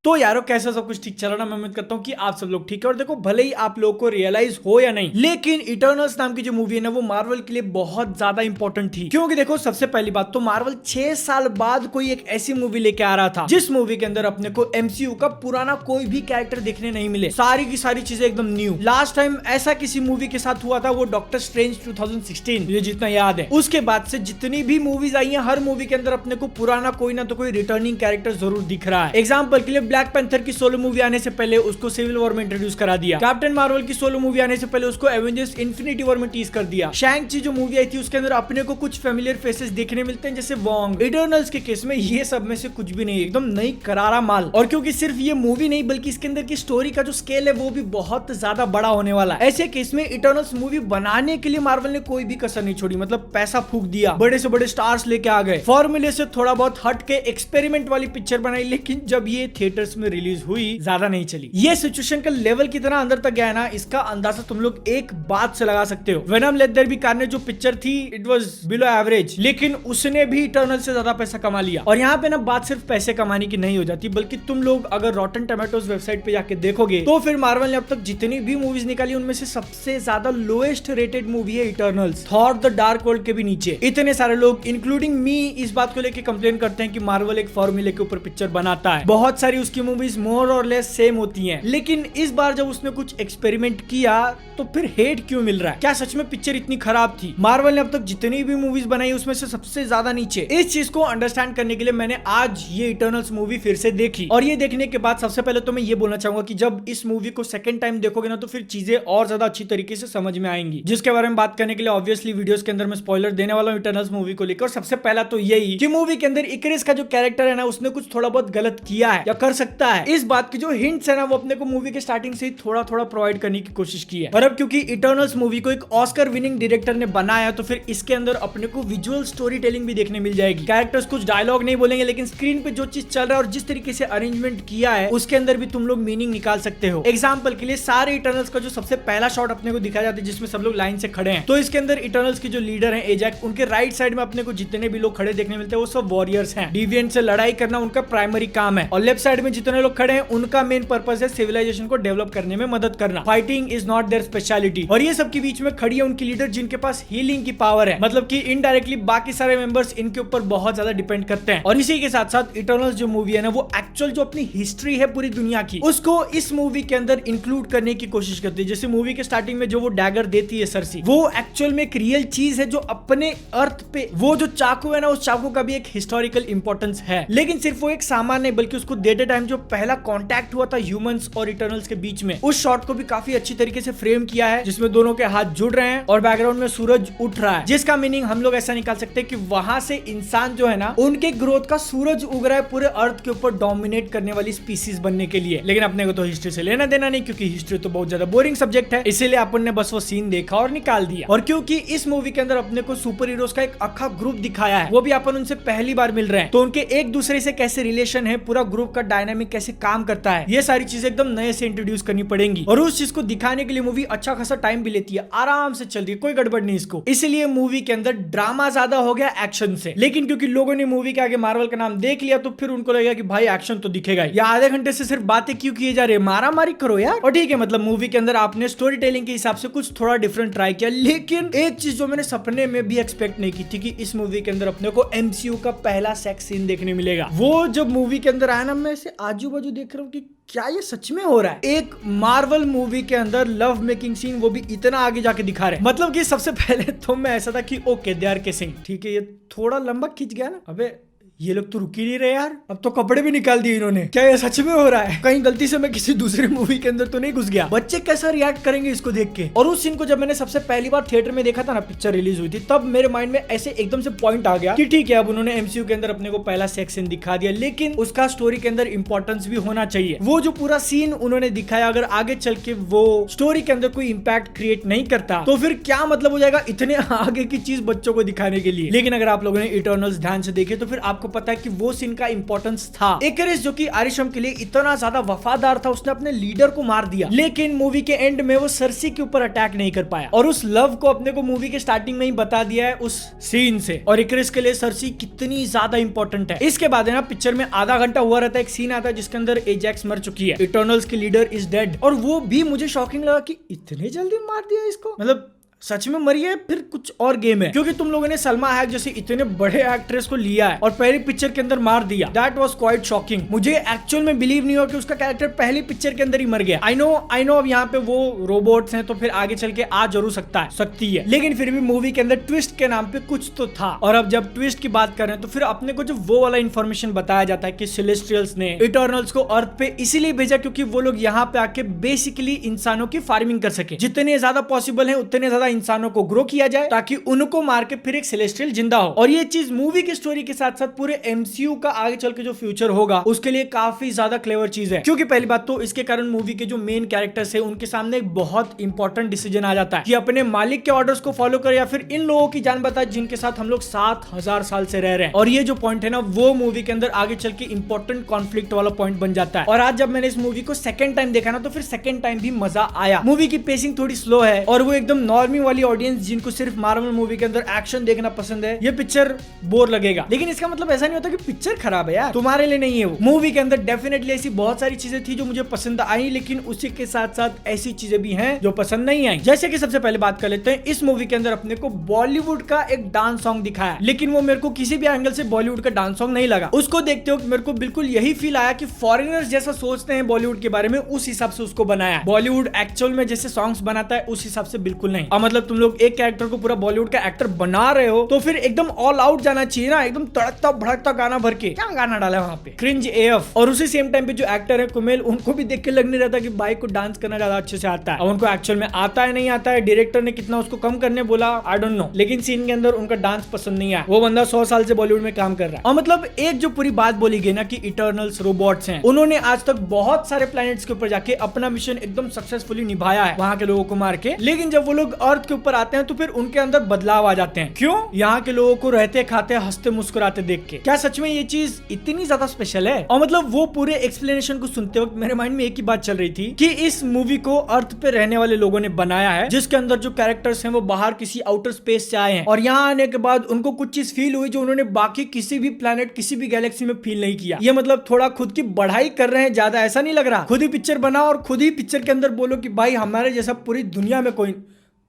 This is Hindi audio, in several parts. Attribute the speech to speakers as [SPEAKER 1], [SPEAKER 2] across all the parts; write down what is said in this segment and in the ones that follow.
[SPEAKER 1] तो यारो कैसा सब कुछ ठीक चल रहा है? मैं उम्मीद करता हूँ कि आप सब लोग ठीक है। और देखो भले ही आप लोगों को रियलाइज हो या नहीं, लेकिन इटर्नल्स नाम की जो मूवी है ना वो मार्वल के लिए बहुत ज्यादा इंपॉर्टेंट थी। क्योंकि देखो सबसे पहली बात तो मार्वल 6 साल बाद कोई एक ऐसी मूवी लेके आ रहा था जिस मूवी के अंदर अपने को एमसीयू का पुराना कोई भी कैरेक्टर देखने नहीं मिले, सारी की सारी चीजें एकदम न्यू। लास्ट टाइम ऐसा किसी मूवी के साथ हुआ था वो डॉक्टर स्ट्रेंज 2016, मुझे जितना याद है। उसके बाद से जितनी भी मूवीज आई हैं हर मूवी के अंदर अपने को पुराना कोई ना तो कोई रिटर्निंग कैरेक्टर जरूर दिख रहा है। एग्जाम्पल के लिए ब्लैक पैंथर की सोलो मूवी आने से पहले उसको सिविल वॉर में इंट्रोड्यूस करा दिया। कैप्टन मार्वल की सोलो मूवी आने से पहले उसको एवेंजर्स इन्फिनिटी वॉर में टीज कर दिया। शैंग ची जो मूवी आई थी उसके अंदर अपने को कुछ फेमिलियर फेसेस देखने मिलते हैं जैसे वोंग। इटर्नल्स के केस में ये सब में से कुछ भी नहीं, एकदम नई करारा माल। और क्योंकि सिर्फ ये मूवी नहीं बल्कि इसके अंदर की स्टोरी का जो स्केल है वो भी बहुत ज्यादा बड़ा होने वाला है। ऐसे केस में इटर्नल्स मूवी बनाने के लिए मार्वल ने कोई भी कसर नहीं छोड़ी, मतलब पैसा फूक दिया, बड़े से बड़े स्टार्स लेके आ गए, फॉर्मूले से थोड़ा बहुत हट के एक्सपेरिमेंट वाली पिक्चर बनाई। लेकिन जब ये थिएटर्स में रिलीज हुई ज्यादा नहीं चली। ये सिचुएशन का लेवल कितना अंदर तक गया है ना, इसका अंदाजा तुम लोग एक बात से लगा सकते हो। Venom Let There Be Carnage जो पिक्चर थी इट वाज बिलो एवरेज, लेकिन उसने भी इटर्नल से ज्यादा पैसा कमा लिया। और यहाँ पे ना बात सिर्फ पैसे कमाने की नहीं हो जाती, बल्कि तुम लोग अगर रॉटन टोमेटोज वेबसाइट पे जाके देखोगे तो फिर मार्वल ने अब तक जितनी भी मूवीज निकाली उनमें से सबसे ज्यादा लोएस्ट रेटेड मूवी है Eternals, Thor the Dark World के भी नीचे। इतने सारे लोग इंक्लूडिंग मी इस बात को लेकर कंप्लेन करते हैं कि मार्वल एक फॉर्मूले के ऊपर पिक्चर बनाता है। बहुत सारी उसकी मूवीज मोर और लेस सेम होती हैं, लेकिन इस बार जब उसने कुछ एक्सपेरिमेंट किया तो फिर हेट क्यों मिल रहा है? क्या सच में पिक्चर इतनी खराब थी? मार्वल ने अब तक जितनी भी मूवीज बनाई उसमें से सबसे ज्यादा नीचे। इस चीज को अंडरस्टैंड करने के लिए मैंने आज ये इटर्नल्स मूवी फिर से देखी। और ये देखने के बाद सबसे पहले तो मैं ये बोलना चाहूंगा कि जब इस मूवी को सेकंड टाइम देखोगे ना तो फिर चीजें और ज्यादा अच्छी तरीके से समझ में आएंगी, जिसके बारे में बात करने के लिए ऑब्वियसली वीडियोस के अंदर मैं स्पॉइलर देने वाला हूं इटर्नल्स मूवी को लेकर। सबसे पहला तो यही कि मूवी के अंदर इकरिस का जो कैरेक्टर है ना उसने कुछ थोड़ा बहुत गलत किया है या कर सकता है। इस बात की जो हिंट्स है ना वो अपने को मूवी के स्टार्टिंग से ही थोड़ा थोड़ा प्रोवाइड करने की कोशिश की है। पर अब क्योंकि इटर्नल्स मूवी को एक ऑस्कर विनिंग डायरेक्टर ने बनाया तो फिर इसके अंदर अपने को विजुअल स्टोरी टेलिंग भी देखने मिल जाएगी। कैरेक्टर्स कुछ डायलॉग नहीं बोलेंगे, लेकिन स्क्रीन पे जो चीज चल रहा है और जिस तरीके से अरेंजमेंट किया है उसके अंदर भी तुम लोग मीनिंग निकाल सकते हो। एग्जाम्पल के लिए सारे इटर्नल्स का जो सबसे पहला शॉट अपने को दिखाया जाता है जिसमें सब लोग लाइन से खड़े हैं, तो इसके अंदर इटर्नल्स की जो लीडर है एजैक, उनके राइट साइड में अपने को जितने भी लोग खड़े देखने मिलते हैं वो सब वॉरियर्स हैं। डिविएंट से लड़ाई करना उनका प्राइमरी काम है। और लेफ्ट साइड में जितने लोग खड़े हैं उनका मेन पर्पस है सिविलाइजेशन को डेवलप करने में मदद करना। Fighting is not there speciality. और ये सब के बीच में खड़ी है उनकी लीडर जिनके पास हीलिंग की पावर है, मतलब कि इनडायरेक्टली बाकी सारे मेंबर्स इनके ऊपर बहुत ज्यादा डिपेंड करते हैं। और इसी के साथ साथ इटर्नल्स जो मूवी है ना वो एक्चुअल जो अपनी हिस्ट्री है पूरी दुनिया की उसको इस मूवी के अंदर इंक्लूड करने की कोशिश करती है। जैसे मूवी के स्टार्टिंग में जो वो डैगर देती है सरसी, वो एक्चुअल में एक रियल चीज है जो अपने अर्थ पे वो जो चाकू है ना उस चाकू का भी एक हिस्टोरिकल इंपॉर्टेंस है। लेकिन सिर्फ वो एक सामान नहीं बल्कि उसको देते टाइम जो पहला कॉन्टैक्ट हुआ था ह्यूमंस और इटर्नल्स के बीच में, उस शॉट को भी काफी अच्छी तरीके से फ्रेम किया है जिसमें दोनों के हाथ जुड़ रहे हैं और बैकग्राउंड में सूरज उठ रहा है, जिसका मीनिंग हम लोग ऐसा निकाल सकते हैं कि वहां से इंसान जो है ना उनके ग्रोथ का सूरज उग रहा है पूरे अर्थ के ऊपर डोमिनेट करने वाली स्पीसीज बनने के लिए। लेकिन अपने को तो हिस्ट्री से लेना देना नहीं क्योंकि हिस्ट्री तो बहुत ज्यादा बोरिंग सब्जेक्ट है, इसीलिए अपन ने बस वो सीन देखा और निकाल दिया। और क्योंकि इस मूवी के अंदर अपने को सुपर हीरोज का एक अखा ग्रुप दिखाया है, वो भी अपन उनसे पहली बार मिल रहे हैं, तो उनके एक दूसरे से कैसे रिलेशन है, पूरा ग्रुप का डायनामिक कैसे काम करता है, ये सारी चीजें एकदम नए से इंट्रोड्यूस करनी पड़ेंगी। और उस चीज को दिखाने के लिए मूवी अच्छा खासा टाइम भी लेती है, आराम से चल रही है, कोई गड़बड़ नहीं इसको। इसलिए मूवी के अंदर ड्रामा ज्यादा हो गया एक्शन से। लेकिन क्योंकि लोगों ने मूवी के आगे मार्वल का नाम देख लिया तो फिर उनको लगेगा कि भाई एक्शन तो दिखेगा ही, या आधे घंटे से सिर्फ बातें क्यों किए जा रहे हैं, मारा मारी करो यार। और ठीक है, मतलब मूवी के अंदर आपने स्टोरी टेलिंग के हिसाब से कुछ थोड़ा डिफरेंट ट्राई किया, लेकिन एक चीज जो मैंने सपने में भी एक्सपेक्ट नहीं की थी कि इस मूवी के अंदर अपने को एमसीयू का पहला सेक्स सीन देखने मिलेगा। वो जब मूवी के अंदर आया ना मैं ऐसे आजू बाजू देख रहा हूँ कि क्या ये सच में हो रहा है। एक मार्वल मूवी के अंदर लव मेकिंग सीन, वो भी इतना आगे जाके दिखा रहे हैं। मतलब कि सबसे पहले तो मैं ऐसा था कि ओके दे आर किसिंग, ठीक है ये थोड़ा लंबा खींच गया ना, अबे ये लोग तो रुक ही नहीं रहे यार, अब तो कपड़े भी निकाल दिए इन्होंने। क्या ये सच में हो रहा है? कहीं गलती से मैं किसी दूसरे मूवी के अंदर तो नहीं घुस गया? बच्चे कैसा रिएक्ट करेंगे इसको देख के? और उस सीन को जब मैंने सबसे पहली बार थिएटर में देखा था ना, पिक्चर रिलीज हुई थी, तब मेरे माइंड में ऐसे एकदम से पॉइंट आ गया कि ठीक है अब उन्होंने एमसीयू के अंदर अपने को पहला सेक्स सीन दिखा दिया, लेकिन उसका स्टोरी के अंदर इंपॉर्टेंस भी होना चाहिए। वो जो पूरा सीन उन्होंने दिखाया अगर आगे चल के वो स्टोरी के अंदर कोई इंपैक्ट क्रिएट नहीं करता तो फिर क्या मतलब हो जाएगा इतने आगे की चीज बच्चों को दिखाने के लिए। लेकिन अगर आप लोगों ने इटर्नल्स ध्यान से देखे तो फिर आपको आपको पता है कि वो सीन का इंपॉर्टेंस था। इकरिस जो कि आरिशम के लिए इतना ज्यादा वफादार था, उसने अपने लीडर को मार दिया, लेकिन मूवी के एंड में वो सर्सी के ऊपर अटैक नहीं कर पाया और उस लव को अपने को मूवी के स्टार्टिंग में ही बता दिया है उस सीन से। और इकरिस के लिए सर्सी कितनी ज्यादा इंपॉर्टेंट है। इसके बाद है ना पिक्चर में आधा घंटा हुआ रहता है, एक सीन आता है जिसके अंदर एजैक्स मर चुकी है, इटर्नल्स की लीडर इज डेड, और वो भी मुझे शॉकिंग लगा कि इतने जल्दी मार दिया इसको, मतलब सच में मरी है फिर कुछ और गेम है, क्योंकि तुम लोगों ने सलमा हैक जैसे इतने बड़े एक्ट्रेस को लिया है और पहली पिक्चर के अंदर मार दिया। That was quite shocking. मुझे एक्चुअल में बिलीव नहीं हुआ कि उसका कैरेक्टर पहली पिक्चर के अंदर ही मर गया। आई नो अब यहाँ पे वो रोबोट्स हैं तो फिर आगे चल के आ जरूर सकती है, लेकिन फिर भी मूवी के अंदर ट्विस्ट के नाम पे कुछ तो था। और अब जब ट्विस्ट की बात करें तो फिर अपने को जो वो वाला इन्फॉर्मेशन बताया जाता है कि सेलेस्टियल्स ने इटर्नल्स को अर्थ पे इसीलिए भेजा क्योंकि वो लोग यहाँ पे आके बेसिकली इंसानों की फार्मिंग कर सके, जितने ज्यादा पॉसिबल है उतने ज्यादा इंसानों को ग्रो किया जाए ताकि उनको मार के फिर एक सेलेस्टियल जिंदा हो। और ये चीज मूवी की स्टोरी के साथ साथ पूरे एमसीयू का आगे चल के जो फ्यूचर होगा उसके लिए काफी ज्यादा क्लेवर चीज है, क्योंकि पहली बात तो इसके कारण मूवी के जो मेन कैरेक्टर्स है उनके सामने एक बहुत इंपॉर्टेंट डिसीजन आ जाता है कि अपने मालिक के ऑर्डर्स को फॉलो करे या फिर इन लोगों की जान बचाए जिनके साथ हम लोग 7000 साल से रह रहे हैं। और ये जो पॉइंट है ना वो मूवी के अंदर आगे चल के इंपॉर्टेंट कॉन्फ्लिक्ट वाला पॉइंट बन जाता है। और आज जब मैंने इस मूवी को सेकंड टाइम देखा ना तो फिर सेकंड टाइम भी मजा आया। मूवी की पेसिंग थोड़ी स्लो है और वो एकदम नॉर्मी वाली ऑडियंस जिनको सिर्फ मार्वल मूवी के अंदर एक्शन देखना पसंद है ये पिक्चर बोर लगेगा, लेकिन इसका मतलब ऐसा नहीं होता कि पिक्चर खराब है यार, तुम्हारे लिए नहीं है वो। मूवी के अंदर डेफिनेटली ऐसी बहुत सारी चीजें थी जो मुझे पसंद आई, लेकिन उसी के साथ साथ ऐसी चीजें भी हैं जो पसंद नहीं आई। जैसे कि सबसे पहले बात कर लेते हैं, इस मूवी के अंदर अपने को बॉलीवुड का एक डांस सॉन्ग दिखाया, लेकिन वो मेरे को किसी भी एंगल से बॉलीवुड का डांस सॉन्ग नहीं लगा। उसको देखते हो मेरे को बिल्कुल यही फील आया कि फॉरेनर्स जैसा सोचते हैं बॉलीवुड के बारे में उस हिसाब से उसको बनाया। बॉलीवुड एक्चुअल में जैसे सॉन्ग्स बनाता है उस हिसाब से बिल्कुल नहीं। और मतलब तुम लोग एक कैरेक्टर को पूरा बॉलीवुड का एक्टर बना रहे हो तो फिर एकदम ऑल आउट जाना चाहिए ना, एकदम तड़कता भड़कता गाना भर के। क्या गाना डाला वहां पे, क्रिंज एएफ। और उसी सेम टाइम पे जो एक्टर है कुमेल, उनको भी देख के लग नहीं रहता कि भाई को डांस करना ज्यादा अच्छे से आता है। और उनको एक्चुअल में आता है नहीं आता है, डायरेक्टर ने कितना उसको कम करने बोला आई डोंट नो, लेकिन सीन के अंदर उनका डांस पसंद नहीं आया। वो बंदा 100 साल से बॉलीवुड में काम कर रहा है। और मतलब एक जो पूरी बात बोली गई ना कि इटर्नल्स रोबोट्स हैं, उन्होंने आज तक बहुत सारे प्लैनेट्स के ऊपर जाके अपना मिशन एकदम सक्सेसफुली निभाया है वहां के लोगों को मार के, लेकिन जब वो लोग अर्थ के ऊपर आते हैं तो फिर उनके अंदर बदलाव आ जाते हैं। क्यों? यहाँ के लोगों को रहते खाते हंसते मुस्कुराते देख के। क्या सच में ये चीज इतनी ज्यादा स्पेशल है? और मतलब वो पूरे एक्सप्लेनेशन को सुनते वक्त मेरे माइंड में एक ही बात चल रही थी कि इस मूवी को अर्थ पे रहने वाले लोगों ने बनाया है, जिसके अंदर जो कैरेक्टर्स हैं वो बाहर किसी आउटर स्पेस से आए हैं और यहाँ आने के बाद उनको कुछ चीज फील हुई जो उन्होंने बाकी किसी भी प्लेनेट किसी भी गैलेक्सी में फील नहीं किया। ये मतलब थोड़ा खुद की बढ़ाई कर रहे हैं ज्यादा, ऐसा नहीं लग रहा? खुद ही पिक्चर बनाओ और खुद ही पिक्चर के अंदर बोलो कि भाई हमारे जैसा पूरी दुनिया में कोई,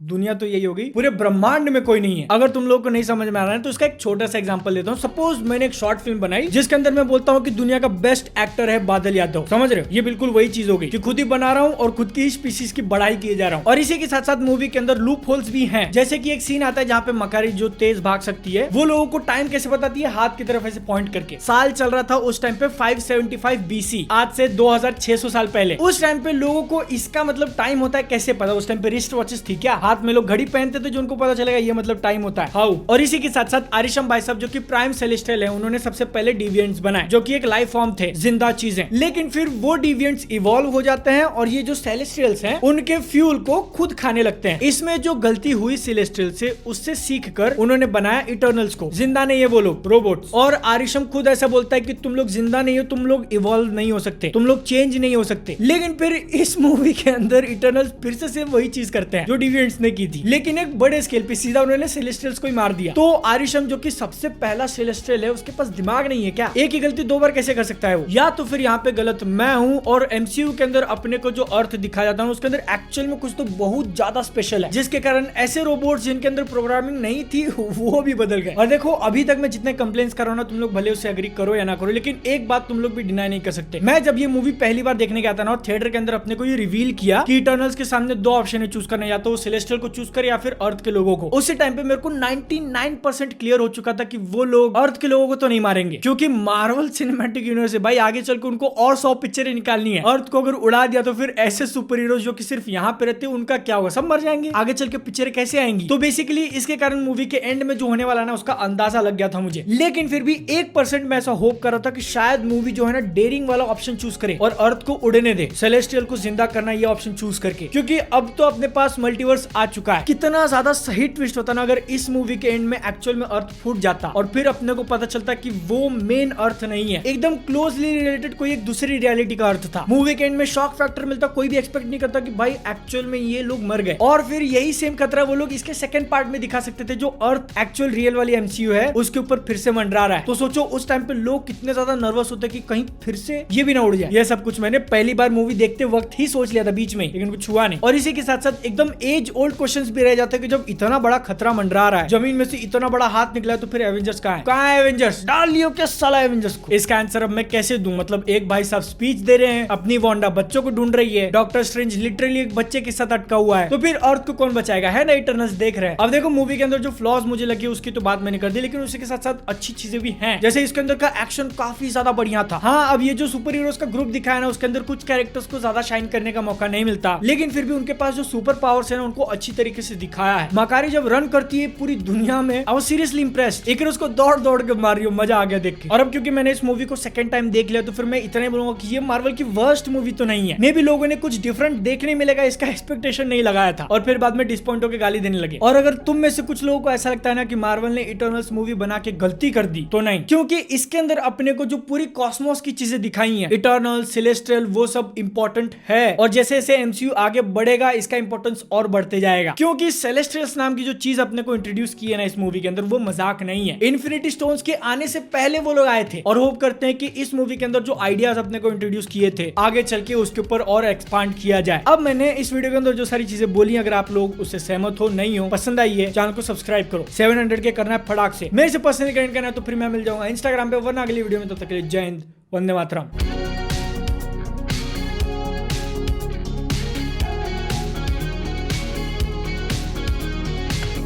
[SPEAKER 1] दुनिया तो यही होगी, पूरे ब्रह्मांड में कोई नहीं है। अगर तुम लोगों को नहीं समझ में आ रहा है तो इसका एक छोटा सा एग्जांपल देता हूँ। सपोज मैंने एक शॉर्ट फिल्म बनाई जिसके अंदर मैं बोलता हूँ कि दुनिया का बेस्ट एक्टर है बादल यादव, समझ रहे हो? ये बिल्कुल वही चीज होगी कि खुद ही बना रहा हूँ और खुद की स्पीसीज की बढ़ाई किए जा रहा हूँ। और इसी के साथ साथ मूवी के अंदर लूप होल्स भी हैं, जैसे कि एक सीन आता है जहाँ पे मकारी जो तेज भाग सकती है वो लोगों को टाइम कैसे बताती है, हाथ की तरफ ऐसे पॉइंट करके। साल चल रहा था उस टाइम पे 575 बीसी, आज से 2600 साल पहले। उस टाइम पे लोगों को इसका मतलब टाइम होता है कैसे पता? उस टाइम पे रिस्ट वॉचेस थी क्या? हाथ में लोग घड़ी पहनते थे जो उनको पता चलेगा ये मतलब टाइम होता है। हाउ? और इसी के साथ साथ आरिशम भाई साहब जो कि प्राइम सेलेस्टियल है, उन्होंने सबसे पहले डिविएंट्स बनाए जो कि एक लाइफ फॉर्म थे, जिंदा चीजें। लेकिन फिर वो डिविएंट्स इवॉल्व हो जाते हैं और ये जो सेलेस्टियल्स हैं उनके फ्यूल को खुद खाने लगते हैं। इसमें जो गलती हुई सेलेस्टियल से, उससे सीख कर उन्होंने बनाया इटर्नल्स को। जिंदा नहीं है वो लोग, रोबोट्स। और आरिशम खुद ऐसा बोलता है कि तुम लोग जिंदा नहीं हो, तुम लोग इवॉल्व नहीं हो सकते, तुम लोग चेंज नहीं हो सकते। लेकिन फिर इस मूवी के अंदर इटर्नल्स फिर से सेम वही चीज करते हैं जो डिविएंट्स ने की थी, लेकिन एक बड़े स्केल पे सीधा उन्होंने सेलेस्टियल्स को ही मार दिया। तो आरिशम जो कि सबसे पहला सेलेस्टियल है, उसके पास दिमाग नहीं है क्या? एक ही गलती दो बार कैसे कर सकता है वो? या तो फिर यहाँ पे गलत मैं हूँ और एमसीयू के अंदर अपने को जो अर्थ दिखाया जाता है उसके अंदर एक्चुअल में कुछ तो बहुत ज्यादा स्पेशल है, जिसके कारण ऐसे रोबोट्स जिनके अंदर प्रोग्रामिंग नहीं थी वो भी बदल गए। और देखो अभी तक मैं जितने कंप्लेंट्स कर रहा हूँ ना, तुम लोग भले उससे एग्री करो या ना करो, लेकिन एक बात तुम लोग भी डिनाई नहीं कर सकते। मैं जब ये मूवी पहली बार देखने गया था ना और थिएटर के अंदर अपने को ये रिवील किया कि इटर्नल्स के सामने दो ऑप्शन है चूज करना, या तो सेलेस्टियल को चूज करे या फिर अर्थ के लोगों को। उसी टाइम पे मेरे को 99% क्लियर हो चुका था कि वो लोग अर्थ के लोगों को तो नहीं मारेंगे, क्योंकि मार्वल सिनेमैटिक यूनिवर्स है भाई, आगे चल के उनको और 100 पिक्चरें निकालनी है। अर्थ को अगर उड़ा दिया तो फिर ऐसे सुपर हीरोज जो कि सिर्फ यहाँ पे रहते हैं उनका क्या होगा? सब मर जाएंगे, आगे चल के पिक्चरें कैसे आएंगी? तो बेसिकली इसके कारण मूवी के एंड में जो होने वाला ना उसका अंदाजा लग गया था मुझे। लेकिन फिर भी 1% मैं ऐसा होप कर रहा था कि शायद मूवी जो है ना डेयरिंग वाला ऑप्शन चूज करे और अर्थ को उड़ने दे, सेलेस्टियल को जिंदा करना ये ऑप्शन चूज करके, क्योंकि अब तो अपने पास मल्टीवर्स आ चुका है। कितना ज्यादा सही ट्विस्ट होता ना अगर इस मूवी के एंड में एक्चुअल में अर्थ फूट जाता और फिर अपने को पता चलता कि वो मेन अर्थ नहीं है, एकदम क्लोजली रिलेटेड कोई एक दूसरी रियलिटी का अर्थ था। मूवी के एंड में शॉक फैक्टर मिलता, कोई भी एक्सपेक्ट नहीं करता कि भाई एक्चुअल में ये लोग मर गए। और फिर यही सेम खतरा वो लोग इसके सेकंड पार्ट में दिखा सकते थे, जो अर्थ एक्चुअल रियल वाली एमसीयू है उसके ऊपर फिर से मंडरा रहा है। तो सोचो उस टाइम पे लोग कितने ज्यादा नर्वस होते कि कहीं फिर से ये भी ना उड़ जाए। ये सब कुछ मैंने पहली बार मूवी देखते वक्त ही सोच लिया था बीच में, लेकिन कुछ हुआ नहीं। और इसी के साथ साथ एकदम एज ओल्ड क्वेश्चंस भी रह जाते कि जब इतना बड़ा खतरा मंडरा रहा है, जमीन में से इतना बड़ा हाथ निकला है, तो फिर एवेंजर्स कहाँ है? कहाँ है एवेंजर्स? डाल लियो क्या साला एवेंजर्स को? इसका आंसर अब मैं कैसे दूं? मतलब एक भाई साहब स्पीच दे रहे हैं, अपनी वांडा बच्चों को ढूंढ रही है, डॉक्टर स्ट्रेंज लिटरली एक बच्चे के साथ अटका हुआ है, तो फिर अर्थ को कौन बचाएगा? है ना, इटर्नल्स देख रहे हैं। अब देखो मूवी के अंदर जो फ्लॉज मुझे लगी उसकी तो बात मैंने कर दी, लेकिन उसी के साथ साथ अच्छी चीजें भी हैं। जैसे इसके अंदर का एक्शन काफी ज्यादा बढ़िया था। हाँ, अब ये जो सुपर हीरोज का ग्रुप दिखाया ना, उसके अंदर कुछ कैरेक्टर्स को ज्यादा शाइन करने का मौका नहीं मिलता, लेकिन फिर भी उनके पास जो सुपर पावर्स है ना उनको अच्छी तरीके से दिखाया है। मकारी जब रन करती है पूरी दुनिया में, आई वाज सीरियसली इंप्रेस्ड। एक उसको दौड़ दौड़ के मार रही हो, मजा आ गया देख के। और अब क्योंकि मैंने इस मूवी को सेकंड टाइम देख लिया, तो फिर मैं इतना ही बोलूंगा कि ये मार्वल की वर्स्ट मूवी तो नहीं है। मे भी लोगों ने कुछ डिफरेंट देखने मिलेगा इसका एक्सपेक्टेशन नहीं लगाया था और फिर बाद में डिसपॉइंट होकर गाली देने लगे। और अगर तुम में से कुछ लोगों को ऐसा लगता है ना कि मार्वल ने इटर्नल्स मूवी बना के गलती कर दी, तो नहीं, क्योंकि इसके अंदर अपने को जो पूरी कॉस्मोस की चीजें दिखाई हैं, इटर्नल, सेलेस्टियल, वो सब इंपॉर्टेंट है। और जैसे जैसे एमसीयू आगे बढ़ेगा इसका इंपॉर्टेंस और बढ़ते जाएगा, क्योंकि सेलेस्टियल्स नाम की जो चीज अपने को इंट्रोड्यूस की है ना इस मूवी के अंदर, वो मजाक नहीं है। इन्फिनिटी स्टोन्स के आने से पहले वो लोग आए थे और होप करते हैं कि इस मूवी के अंदर जो आइडियाज अपने को इंट्रोड्यूस किए थे आगे चल के उसके ऊपर और एक्सपांड किया जाए। अब मैंने इस वीडियो के अंदर जो सारी चीजें बोली, अगर आप लोग उससे सहमत हो, नहीं हो, पसंद आई है, चैनल को सब्सक्राइब करो। 700 के करना है फटाक से। मेरे से पर्सनली कनेक्ट करना है तो फिर मैं मिल जाऊंगा इंस्टाग्राम पे, वरना अगली वीडियो में। तब तक के लिए जय हिंद, वंदे मातरम।